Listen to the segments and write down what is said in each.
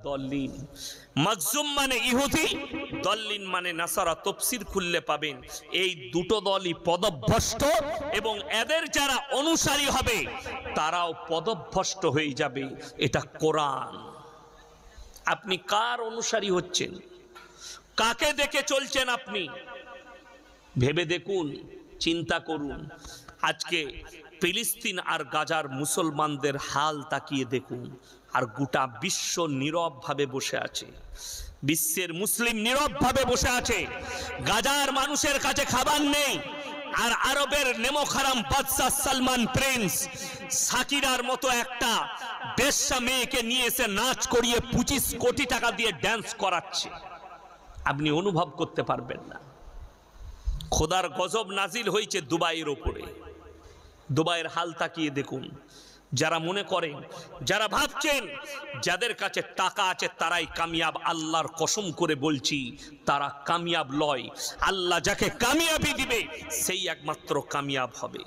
দল্লিন, মাকজুম মানে ইহুদি, দল্লিন মানে নাসারা। তাফসীর খুললে পাবেন এই দুটো দলই পদভ্রষ্ট, এবং এদের যারা অনুসারী হবে তারাও পদভ্রষ্ট হয়ে যাবে। এটা কোরআন। আপনি কার অনুসারী হচ্ছেন? কাকে দেখে চলছেন? আপনি ভেবে দেখুন, চিন্তা করুন। আজকে ফিলিস্তিন আর গাজার মুসলমানদের হাল তাকিয়ে দেখুন, আর গোটা বিশ্ব নীরবভাবে বসে আছে। বিশ্বের মুসলিম নীরবভাবে বসে আছে। গাজার মানুষের কাছে খাবার নেই, আর আরবের নেমোখারাম বাদশাহ সালমান প্রিন্স সাকিরার মতো একটা বেশ্যা মেয়েকে নিয়ে এসে নাচ করিয়ে 25 কোটি টাকা দিয়ে ড্যান্স করাচ্ছে। আপনি অনুভব করতে পারবেন না। খোদার গজব নাজিল হয়েছে দুবাইয়ের উপরে। দুবাইয়ের হাল তাকিয়ে দেখুন। যারা মনে করেন, যারা ভাবছেন যাদের কাছে টাকা আছে তারাই কামিয়াব, আল্লাহর কসম করে বলছি তারা কামিয়াব লয়। আল্লাহ যাকে কামিয়াবি দিবে সেই একমাত্র কামিয়াব হবে।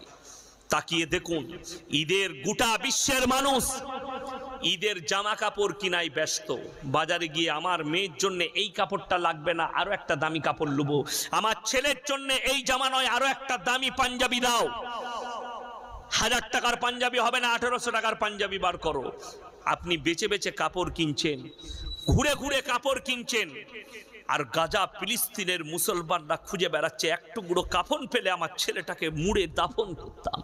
তাকিয়ে দেখুন, ঈদের গোটা বিশ্বের মানুষ ঈদের জামা কাপড় কিনাই ব্যস্ত। বাজারে গিয়ে আমার মেয়ের জন্য এই কাপড়টা লাগবে না, আরো একটা দামি কাপড় নেবো। আমার ছেলের জন্য এই জামা নয়, আরো একটা দামি পাঞ্জাবি দাও। 1000 টাকার পাঞ্জাবি হবে না, 1800 টাকার পাঞ্জাবি বার করো। আপনি বেচে বেচে কাপড় কিনছেন, ঘুরে ঘুরে কাপড় কিনছেন। আর গাজা ফিলিস্তিনের মুসলমানরা খুঁজে বেড়াচ্ছে একটু গুঁড়ো কাফন পেলে আমার ছেলেটাকে মুড়ে দাফন করতাম।